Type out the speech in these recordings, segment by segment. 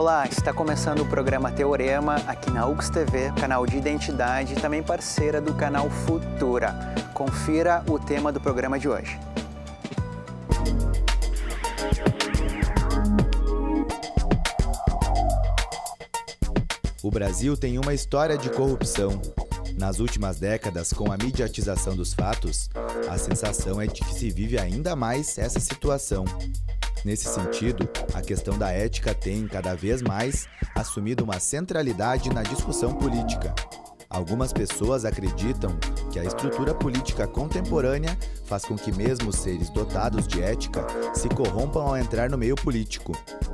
Olá, está começando o programa Teorema aqui na UX TV, canal de identidade e também parceira do canal Futura. Confira o tema do programa de hoje. O Brasil tem uma história de corrupção. Nas últimas décadas, com a mediatização dos fatos, a sensação é de que se vive ainda mais essa situação. Nesse sentido, a questão da ética tem, cada vez mais, assumido uma centralidade na discussão política. Algumas pessoas acreditam que a estrutura política contemporânea faz com que mesmo seres dotados de ética se corrompam ao entrar no meio político.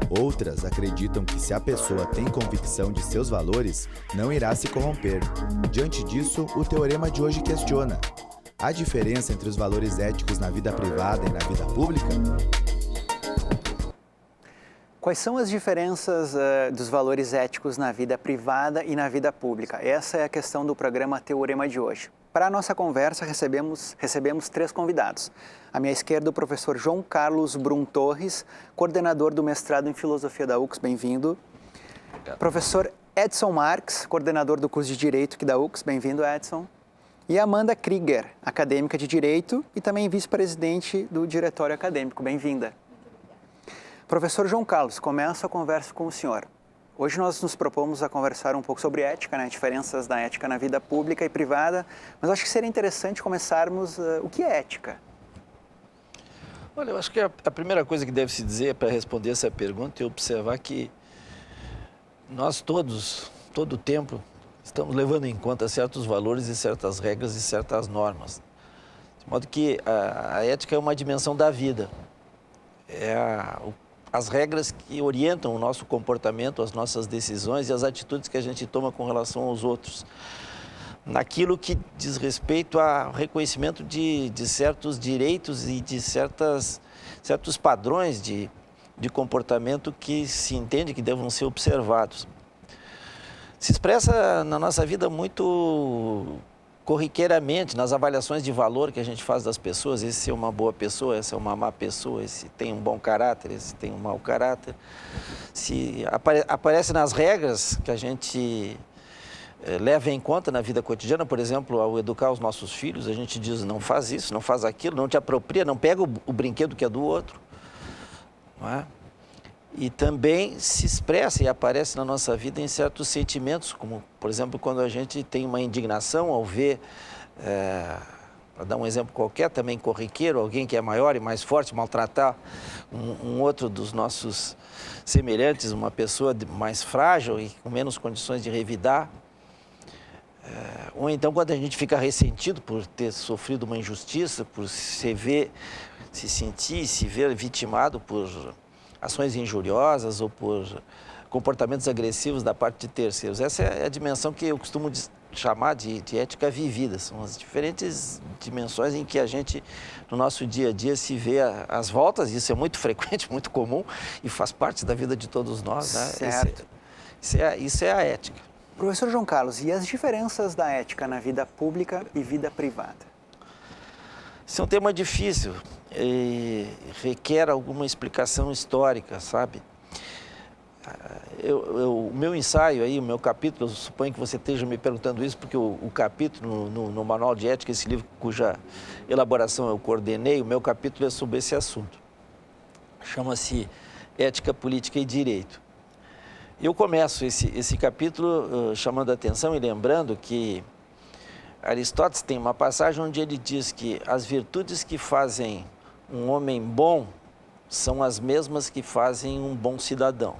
Outras acreditam que se a pessoa tem convicção de seus valores, não irá se corromper. Diante disso, o teorema de hoje questiona: há diferença entre os valores éticos na vida privada e na vida pública? Quais são as diferenças dos valores éticos na vida privada e na vida pública? Essa é a questão do programa Teorema de hoje. Para a nossa conversa, recebemos 3 convidados. À minha esquerda, o professor João Carlos Brum Torres, coordenador do mestrado em Filosofia da UX, bem-vindo. Professor Edson Marques, coordenador do curso de Direito aqui da UX, bem-vindo, Edson. E Amanda Krieger, acadêmica de Direito e também vice-presidente do Diretório Acadêmico, bem-vinda. Professor João Carlos, começo a conversa com o senhor. Hoje nós nos propomos a conversar um pouco sobre ética, diferenças da ética na vida pública e privada, mas acho que seria interessante começarmos o que é ética. Olha, eu acho que a primeira coisa que deve se dizer para responder essa pergunta é observar que nós todos, todo o tempo, estamos levando em conta certos valores e certas regras e certas normas. De modo que a ética é uma dimensão da vida. As regras que orientam o nosso comportamento, as nossas decisões e as atitudes que a gente toma com relação aos outros. Naquilo que diz respeito ao reconhecimento de certos direitos e de certos padrões de comportamento que se entende que devam ser observados. Se expressa na nossa vida muito corriqueiramente, nas avaliações de valor que a gente faz das pessoas. Esse é uma boa pessoa, essa é uma má pessoa, esse tem um bom caráter, esse tem um mau caráter. Se aparece nas regras que a gente leva em conta na vida cotidiana, por exemplo, ao educar os nossos filhos, a gente diz: não faz isso, não faz aquilo, não te apropria, não pega o brinquedo que é do outro. Não é? E também se expressa e aparece na nossa vida em certos sentimentos, como, por exemplo, quando a gente tem uma indignação ao ver, para dar um exemplo qualquer, também corriqueiro, alguém que é maior e mais forte, maltratar um outro dos nossos semelhantes, uma pessoa mais frágil e com menos condições de revidar. Ou então quando a gente fica ressentido por ter sofrido uma injustiça, por se ver vitimado por ações injuriosas ou por comportamentos agressivos da parte de terceiros. Essa é a dimensão que eu costumo chamar de ética vivida. São as diferentes dimensões em que a gente, no nosso dia a dia, se vê às voltas. Isso é muito frequente, muito comum e faz parte da vida de todos nós. Né? Certo. Isso é a ética. Professor João Carlos, e as diferenças da ética na vida pública e vida privada? Isso é um tema difícil e requer alguma explicação histórica, sabe? O meu ensaio aí, o meu capítulo, eu suponho que você esteja me perguntando isso, porque o capítulo no Manual de Ética, esse livro cuja elaboração eu coordenei, o meu capítulo é sobre esse assunto. Chama-se Ética, Política e Direito. Eu começo esse capítulo chamando a atenção e lembrando que Aristóteles tem uma passagem onde ele diz que as virtudes que fazem um homem bom são as mesmas que fazem um bom cidadão.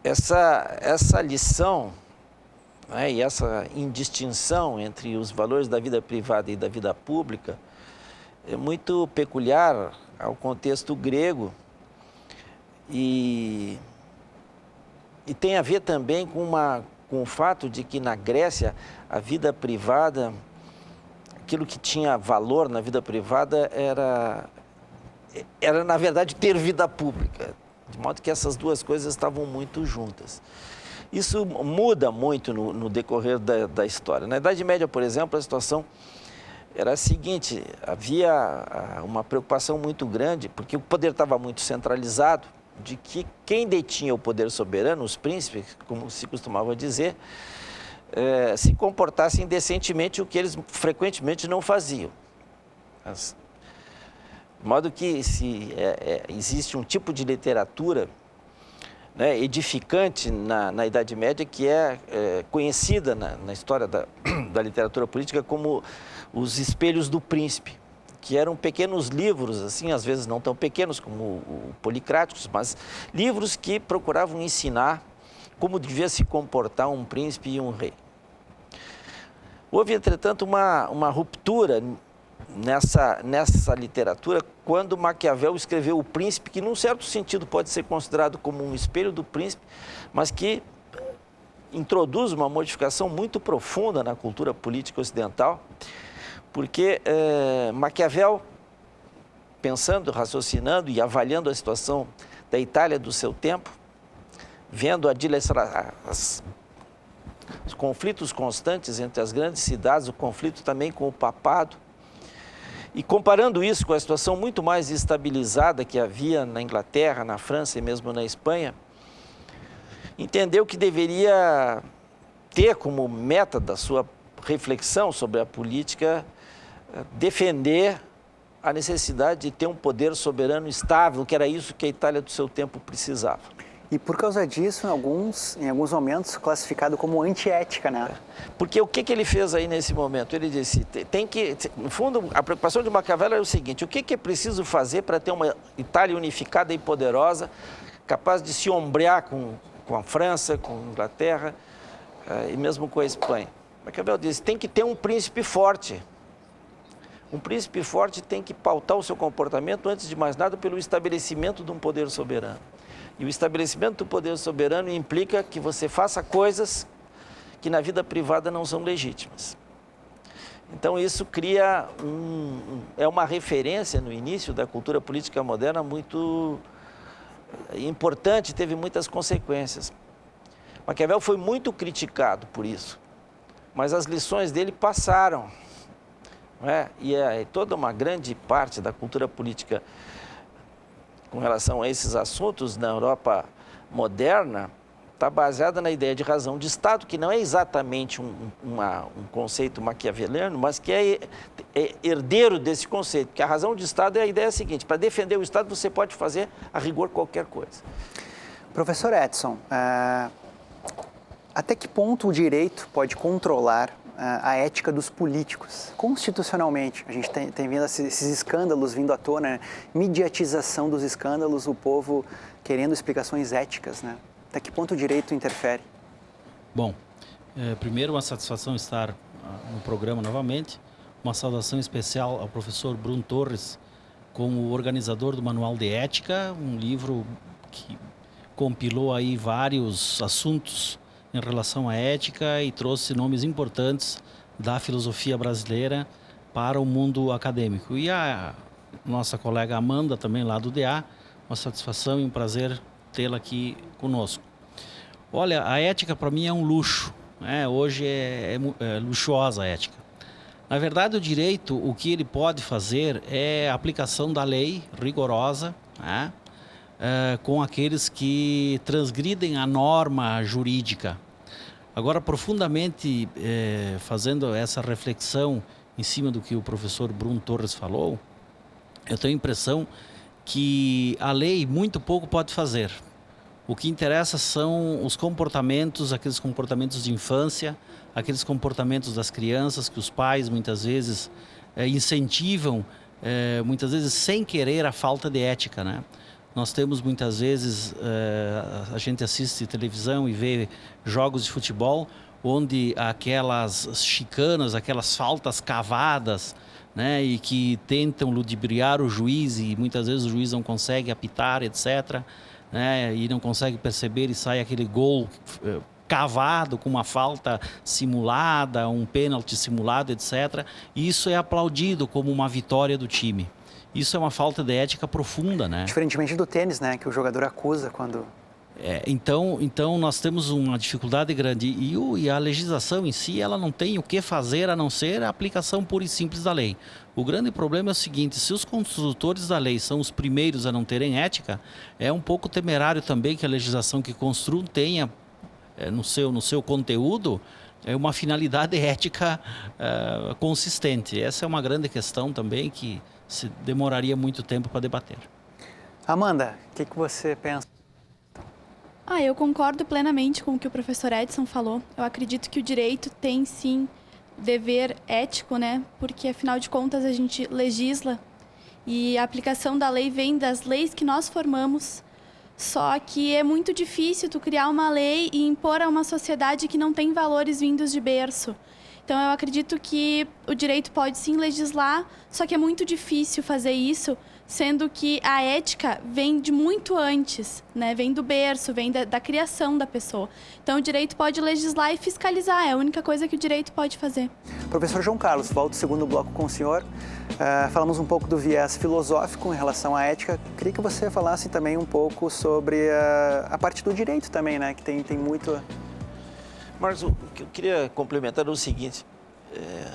Essa lição, né, e essa indistinção entre os valores da vida privada e da vida pública é muito peculiar ao contexto grego e tem a ver também com o fato de que na Grécia a vida privada, aquilo que tinha valor na vida privada era na verdade ter vida pública, de modo que essas duas coisas estavam muito juntas. Isso muda muito no decorrer da história. Na Idade Média, por exemplo, a situação era a seguinte: havia uma preocupação muito grande, porque o poder estava muito centralizado, de que quem detinha o poder soberano, os príncipes, como se costumava dizer, se comportassem decentemente, o que eles frequentemente não faziam. De modo que existe um tipo de literatura, né, edificante na Idade Média, que é conhecida na história da literatura política como os Espelhos do Príncipe, que eram pequenos livros, assim, às vezes não tão pequenos como o Policráticos, mas livros que procuravam ensinar como devia se comportar um príncipe e um rei. Houve, entretanto, uma ruptura nessa literatura quando Maquiavel escreveu O Príncipe, que num certo sentido pode ser considerado como um espelho do príncipe, mas que introduz uma modificação muito profunda na cultura política ocidental, porque Maquiavel, pensando, raciocinando e avaliando a situação da Itália do seu tempo, vendo os conflitos constantes entre as grandes cidades, o conflito também com o papado, e comparando isso com a situação muito mais estabilizada que havia na Inglaterra, na França e mesmo na Espanha, entendeu que deveria ter como meta da sua reflexão sobre a política defender a necessidade de ter um poder soberano estável, que era isso que a Itália do seu tempo precisava. E por causa disso, em alguns momentos, classificado como antiética, né? Porque o que ele fez aí nesse momento? Ele disse, no fundo, a preocupação de Maquiavel é o seguinte: o que é preciso fazer para ter uma Itália unificada e poderosa, capaz de se ombrear com a França, com a Inglaterra e mesmo com a Espanha? Maquiavel disse, tem que ter um príncipe forte. Um príncipe forte tem que pautar o seu comportamento, antes de mais nada, pelo estabelecimento de um poder soberano. E o estabelecimento do poder soberano implica que você faça coisas que na vida privada não são legítimas. Então isso cria uma referência no início da cultura política moderna muito importante, teve muitas consequências. Maquiavel foi muito criticado por isso, mas as lições dele passaram. E toda uma grande parte da cultura política com relação a esses assuntos na Europa moderna está baseada na ideia de razão de Estado, que não é exatamente um conceito maquiaveliano, mas que é herdeiro desse conceito, porque a razão de Estado é a ideia seguinte: para defender o Estado você pode fazer a rigor qualquer coisa. Professor Edson, até que ponto o direito pode controlar a ética dos políticos, constitucionalmente? A gente tem vendo esses escândalos vindo à tona, né? Mediatização dos escândalos, o povo querendo explicações éticas, né? Até que ponto o direito interfere? Bom, primeiro, uma satisfação estar no programa novamente, uma saudação especial ao professor Bruno Torres, como organizador do Manual de Ética, um livro que compilou aí vários assuntos em relação à ética e trouxe nomes importantes da filosofia brasileira para o mundo acadêmico. E a nossa colega Amanda, também lá do DA, uma satisfação e um prazer tê-la aqui conosco. Olha, a ética para mim é um luxo, né? Hoje é luxuosa a ética. Na verdade, o direito, o que ele pode fazer é a aplicação da lei rigorosa, né? Com aqueles que transgridem a norma jurídica. Agora, profundamente fazendo essa reflexão em cima do que o professor Bruno Torres falou, eu tenho a impressão que a lei muito pouco pode fazer. O que interessa são os comportamentos, aqueles comportamentos de infância, aqueles comportamentos das crianças que os pais muitas vezes incentivam, muitas vezes sem querer, a falta de ética, né? Nós temos muitas vezes, a gente assiste televisão e vê jogos de futebol onde aquelas chicanas, aquelas faltas cavadas, né, e que tentam ludibriar o juiz e muitas vezes o juiz não consegue apitar, etc., né, e não consegue perceber e sai aquele gol cavado com uma falta simulada, um pênalti simulado, etc. E isso é aplaudido como uma vitória do time. Isso é uma falta de ética profunda, né? Diferentemente do tênis, né? Que o jogador acusa quando Então nós temos uma dificuldade grande e a legislação em si ela não tem o que fazer a não ser a aplicação pura e simples da lei. O grande problema é o seguinte: se os construtores da lei são os primeiros a não terem ética, é um pouco temerário também que a legislação que construam tenha no seu conteúdo uma finalidade ética consistente. Essa é uma grande questão também que se demoraria muito tempo para debater. Amanda, o que você pensa? Eu concordo plenamente com o que o professor Edson falou. Eu acredito que o direito tem, sim, dever ético, né? Porque, afinal de contas, a gente legisla e a aplicação da lei vem das leis que nós formamos. Só que é muito difícil tu criar uma lei e impor a uma sociedade que não tem valores vindos de berço. Então, eu acredito que o direito pode, sim, legislar, só que é muito difícil fazer isso, sendo que a ética vem de muito antes, né? Vem do berço, vem da criação da pessoa. Então, o direito pode legislar e fiscalizar, é a única coisa que o direito pode fazer. Professor João Carlos, volto ao segundo bloco com o senhor. Falamos um pouco do viés filosófico em relação à ética. Queria que você falasse também um pouco sobre a parte do direito também, né? Que tem muito... Marcos, o que eu queria complementar é o seguinte.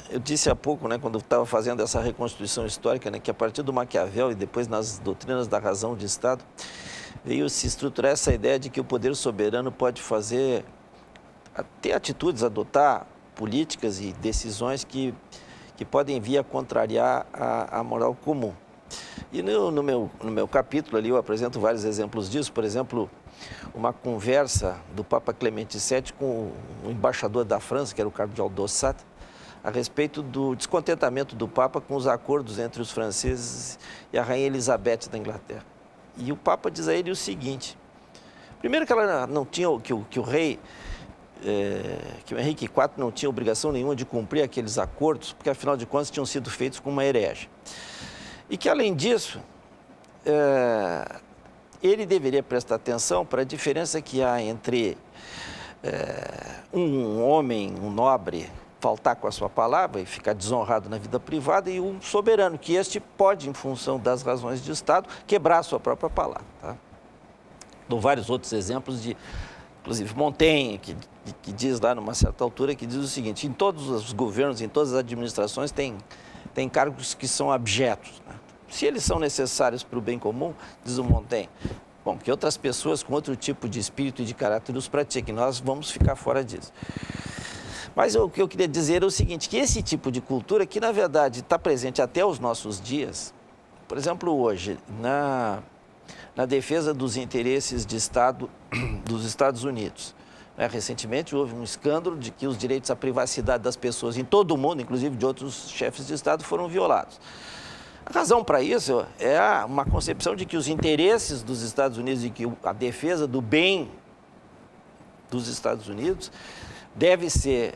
Eu disse há pouco, né, quando estava fazendo essa reconstituição histórica, né, que a partir do Maquiavel e depois nas doutrinas da razão de Estado, veio se estruturar essa ideia de que o poder soberano pode ter atitudes, adotar políticas e decisões que podem vir a contrariar a moral comum. E no meu capítulo ali eu apresento vários exemplos disso. Por exemplo, uma conversa do Papa Clemente VII com o embaixador da França, que era o cardeal Dossat, a respeito do descontentamento do Papa com os acordos entre os franceses e a Rainha Elizabeth da Inglaterra. E o Papa diz a ele o seguinte: primeiro que ela não tinha, que o rei, que o Henrique IV não tinha obrigação nenhuma de cumprir aqueles acordos, porque afinal de contas tinham sido feitos com uma herege. E que além disso, ele deveria prestar atenção para a diferença que há entre um homem, um nobre, faltar com a sua palavra e ficar desonrado na vida privada, e um soberano, que este pode, em função das razões de Estado, quebrar a sua própria palavra. Tá? Dou vários outros exemplos inclusive Montaigne, que diz lá numa certa altura, que diz o seguinte: em todos os governos, em todas as administrações, tem cargos que são abjetos, né? Se eles são necessários para o bem comum, diz o Montaigne, bom, que outras pessoas com outro tipo de espírito e de caráter os pratiquem, nós vamos ficar fora disso. Mas o que eu queria dizer é o seguinte, que esse tipo de cultura, que na verdade está presente até os nossos dias, por exemplo, hoje, na defesa dos interesses de Estado dos Estados Unidos, recentemente houve um escândalo de que os direitos à privacidade das pessoas em todo o mundo, inclusive de outros chefes de Estado, foram violados. A razão para isso é uma concepção de que os interesses dos Estados Unidos e que a defesa do bem dos Estados Unidos deve ser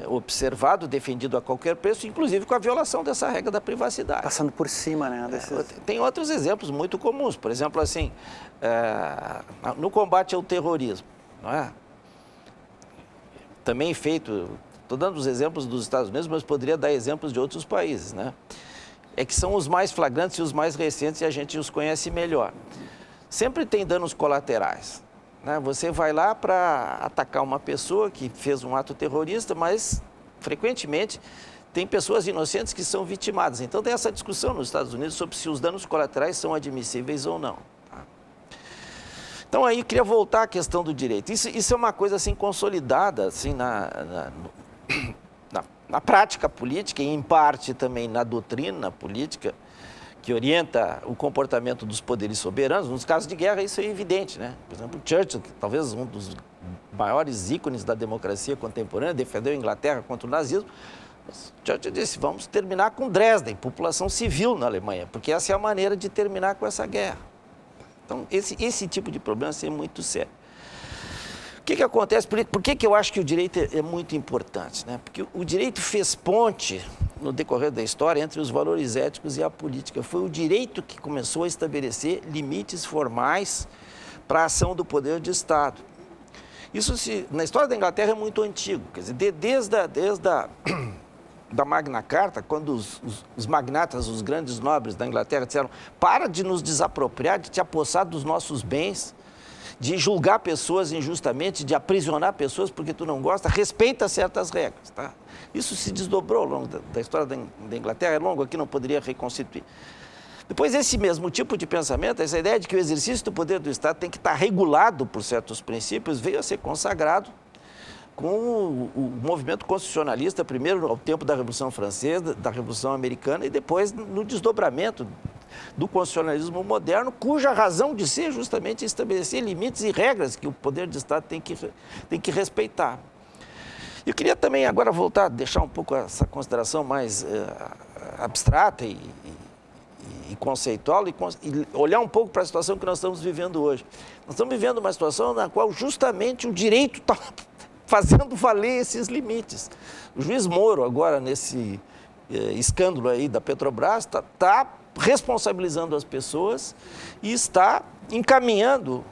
observado, defendido a qualquer preço, inclusive com a violação dessa regra da privacidade. Passando por cima, né? Tem outros exemplos muito comuns, por exemplo, assim, no combate ao terrorismo, não é? Também feito, estou dando os exemplos dos Estados Unidos, mas poderia dar exemplos de outros países, né? É que são os mais flagrantes e os mais recentes e a gente os conhece melhor. Sempre tem danos colaterais, né? Você vai lá para atacar uma pessoa que fez um ato terrorista, mas frequentemente tem pessoas inocentes que são vitimadas. Então tem essa discussão nos Estados Unidos sobre se os danos colaterais são admissíveis ou não. Tá? Então aí eu queria voltar à questão do direito. Isso é uma coisa assim consolidada assim, na prática política e, em parte, também na doutrina política, que orienta o comportamento dos poderes soberanos. Nos casos de guerra, isso é evidente, né? Por exemplo, Churchill, que talvez um dos maiores ícones da democracia contemporânea, defendeu a Inglaterra contra o nazismo. Churchill disse, vamos terminar com Dresden, população civil na Alemanha, porque essa é a maneira de terminar com essa guerra. Então, esse tipo de problema é muito sério. O que acontece? Por que eu acho que o direito é muito importante, né? Porque o direito fez ponte, no decorrer da história, entre os valores éticos e a política. Foi o direito que começou a estabelecer limites formais para a ação do poder de Estado. Isso, na história da Inglaterra, é muito antigo. Quer dizer, desde da Magna Carta, quando os magnatas, os grandes nobres da Inglaterra disseram: para de nos desapropriar, de te apossar dos nossos bens. de julgar pessoas injustamente, de aprisionar pessoas porque tu não gosta, respeita certas regras, tá? Isso se desdobrou ao longo da história da Inglaterra, é longo aqui, não poderia reconstituir. Depois, esse mesmo tipo de pensamento, essa ideia de que o exercício do poder do Estado tem que estar regulado por certos princípios, veio a ser consagrado com o movimento constitucionalista, primeiro ao tempo da Revolução Francesa, da Revolução Americana, e depois no desdobramento do constitucionalismo moderno, cuja razão de ser justamente estabelecer limites e regras que o poder do Estado tem que respeitar. Eu queria também agora voltar, deixar um pouco essa consideração mais abstrata e conceitual e olhar um pouco para a situação que nós estamos vivendo hoje. Nós estamos vivendo uma situação na qual justamente o direito está fazendo valer esses limites. O juiz Moro, agora nesse escândalo aí da Petrobras, está responsabilizando as pessoas e está encaminhando,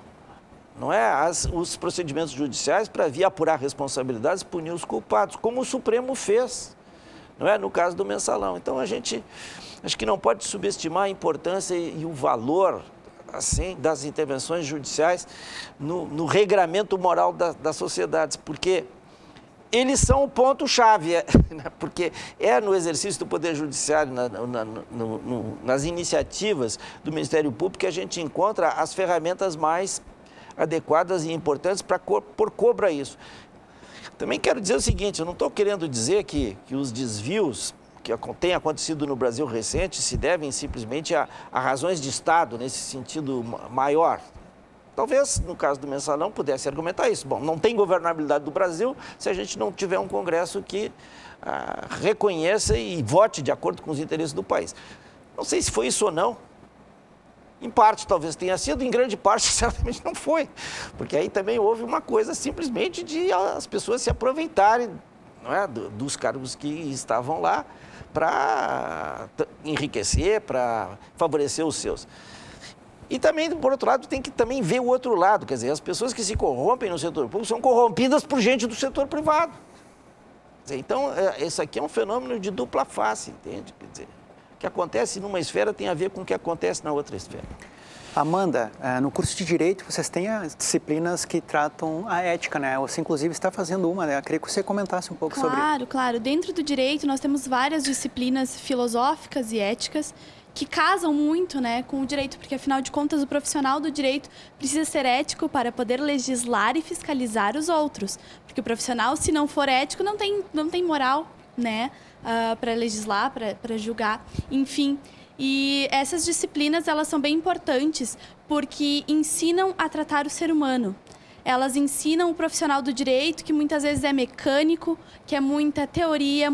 não é, os procedimentos judiciais para vir apurar responsabilidades e punir os culpados, como o Supremo fez, não é, no caso do Mensalão. Então, a gente acho que não pode subestimar a importância e o valor assim, das intervenções judiciais no regramento moral das sociedades, porque eles são o ponto-chave, porque é no exercício do Poder Judiciário, nas iniciativas do Ministério Público, que a gente encontra as ferramentas mais adequadas e importantes para pôr cobro a isso. Também quero dizer o seguinte, eu não estou querendo dizer que os desvios que têm acontecido no Brasil recente se devem simplesmente a razões de Estado, nesse sentido maior. Talvez, no caso do Mensalão, pudesse argumentar isso. Bom, não tem governabilidade do Brasil se a gente não tiver um Congresso que reconheça e vote de acordo com os interesses do país. Não sei se foi isso ou não. Em parte talvez tenha sido, em grande parte certamente não foi. Porque aí também houve uma coisa simplesmente de as pessoas se aproveitarem, não é, dos cargos que estavam lá para enriquecer, para favorecer os seus. E também, por outro lado, tem que também ver o outro lado, quer dizer, as pessoas que se corrompem no setor público são corrompidas por gente do setor privado. Quer dizer, então, isso aqui é um fenômeno de dupla face, entende? Quer dizer, o que acontece numa esfera tem a ver com o que acontece na outra esfera. Amanda, no curso de Direito vocês têm as disciplinas que tratam a ética, né? Você, inclusive, está fazendo uma, né? Eu queria que você comentasse um pouco sobre isso. Claro. Dentro do Direito, nós temos várias disciplinas filosóficas e éticas que casam muito, né, com o direito, porque, afinal de contas, o profissional do direito precisa ser ético para poder legislar e fiscalizar os outros. Porque o profissional, se não for ético, não tem moral, né, para legislar, para julgar, enfim. E essas disciplinas, elas são bem importantes porque ensinam a tratar o ser humano. Elas ensinam o profissional do direito, que muitas vezes é mecânico, que é muita teoria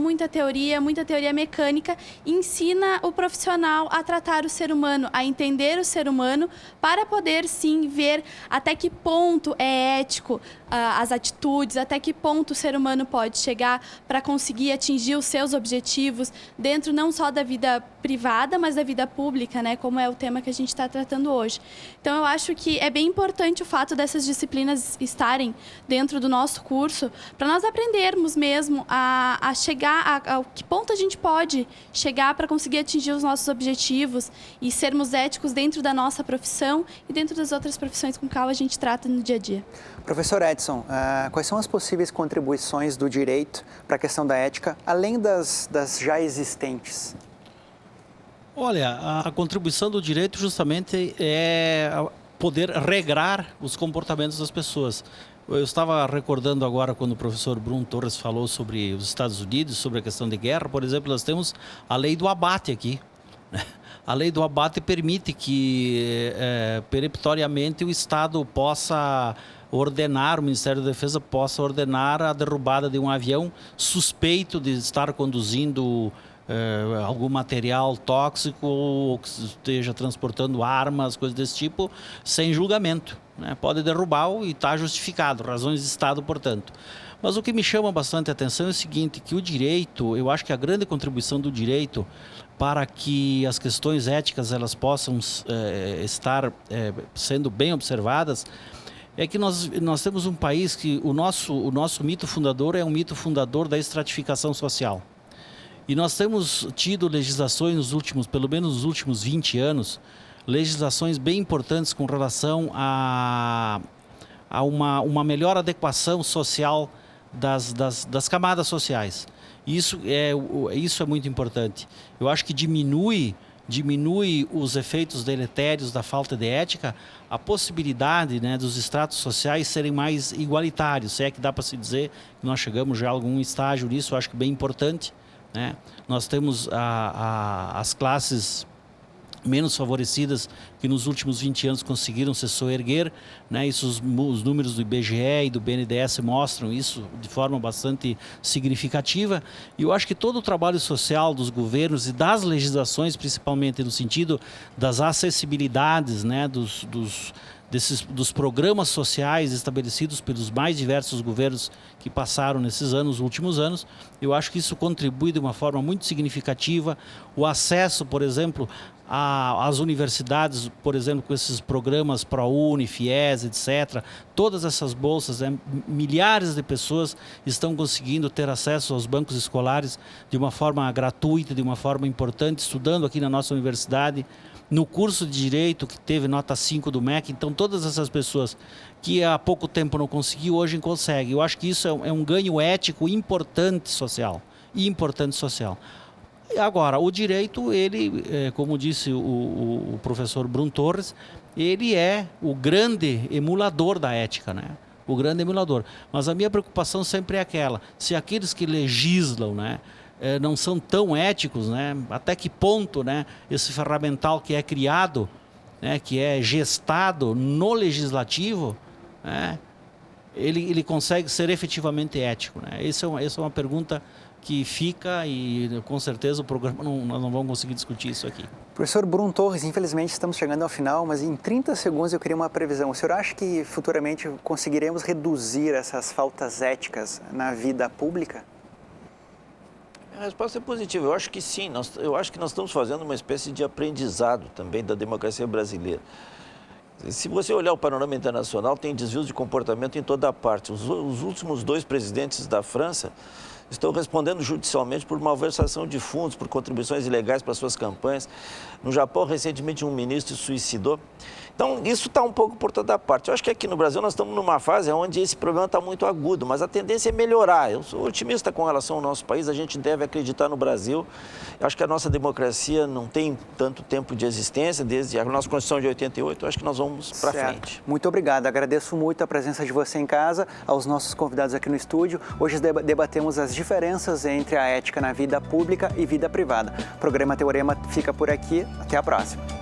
mecânica, e ensina o profissional a tratar o ser humano, a entender o ser humano, para poder, sim, ver até que ponto é ético as atitudes, até que ponto o ser humano pode chegar para conseguir atingir os seus objetivos dentro não só da vida privada, mas da vida pública, né, como é o tema que a gente está tratando hoje. Então, eu acho que é bem importante o fato dessas disciplinas estarem dentro do nosso curso, para nós aprendermos mesmo a chegar a que ponto a gente pode chegar para conseguir atingir os nossos objetivos e sermos éticos dentro da nossa profissão e dentro das outras profissões com que a gente trata no dia a dia. Professor Edson, quais são as possíveis contribuições do direito para a questão da ética, além das já existentes? Olha, a contribuição do direito justamente é poder regrar os comportamentos das pessoas. Eu estava recordando agora quando o professor Bruno Torres falou sobre os Estados Unidos, sobre a questão de guerra, por exemplo, nós temos a lei do abate aqui. A lei do abate permite que peremptoriamente o Estado possa ordenar, o Ministério da Defesa possa ordenar a derrubada de um avião suspeito de estar conduzindo algum material tóxico ou que esteja transportando armas, coisas desse tipo, sem julgamento, né? Pode derrubar e está justificado, razões de Estado, portanto. Mas o que me chama bastante a atenção é o seguinte, que o direito, eu acho que a grande contribuição do direito para que as questões éticas elas possam estar sendo bem observadas, é que nós temos um país que o nosso mito fundador é um mito fundador da estratificação social. E nós temos tido legislações pelo menos nos últimos 20 anos, legislações bem importantes com relação a a uma melhor adequação social das camadas sociais. Isso é muito importante. Eu acho que diminui os efeitos deletérios da falta de ética, a possibilidade, né, dos estratos sociais serem mais igualitários, se é que dá para se dizer que nós chegamos já a algum estágio nisso, eu acho que bem importante, né? Nós temos as classes menos favorecidas que nos últimos 20 anos conseguiram se soerguer, né? Isso os números do IBGE e do BNDES mostram isso de forma bastante significativa, e eu acho que todo o trabalho social dos governos e das legislações, principalmente no sentido das acessibilidades, né? dos programas sociais estabelecidos pelos mais diversos governos que passaram nesses últimos anos, eu acho que isso contribui de uma forma muito significativa. O acesso, por exemplo, às universidades, por exemplo, com esses programas ProUni, FIES, etc., todas essas bolsas, né, milhares de pessoas estão conseguindo ter acesso aos bancos escolares de uma forma gratuita, de uma forma importante, estudando aqui na nossa universidade, no curso de Direito, que teve nota 5 do MEC. Então, todas essas pessoas que há pouco tempo não conseguiam, hoje conseguem. Eu acho que isso é um ganho ético importante social. Agora, o direito, ele, como disse o professor Bruno Torres, ele é o grande emulador da ética, né? O grande emulador. Mas a minha preocupação sempre é aquela: se aqueles que legislam, né, não são tão éticos, né? Até que ponto, né, esse ferramental que é criado, né, que é gestado no legislativo, né, ele consegue ser efetivamente ético, né? Essa é uma pergunta que fica, e com certeza o programa nós não vamos conseguir discutir isso aqui. Professor Bruno Torres, infelizmente estamos chegando ao final, mas em 30 segundos eu queria uma previsão. O senhor acha que futuramente conseguiremos reduzir essas faltas éticas na vida pública? A resposta é positiva. Eu acho que sim. Eu acho que nós estamos fazendo uma espécie de aprendizado também da democracia brasileira. Se você olhar o panorama internacional, tem desvios de comportamento em toda a parte. Os últimos 2 presidentes da França estão respondendo judicialmente por malversação de fundos, por contribuições ilegais para suas campanhas. No Japão, recentemente, um ministro se suicidou. Então, isso está um pouco por toda parte. Eu acho que aqui no Brasil nós estamos numa fase onde esse problema está muito agudo, mas a tendência é melhorar. Eu sou otimista com relação ao nosso país, a gente deve acreditar no Brasil. Eu acho que a nossa democracia não tem tanto tempo de existência, desde a nossa Constituição de 88, eu acho que nós vamos para frente. Muito obrigado. Agradeço muito a presença de você em casa, aos nossos convidados aqui no estúdio. Hoje debatemos as diferenças entre a ética na vida pública e vida privada. O programa Teorema fica por aqui. Até a próxima.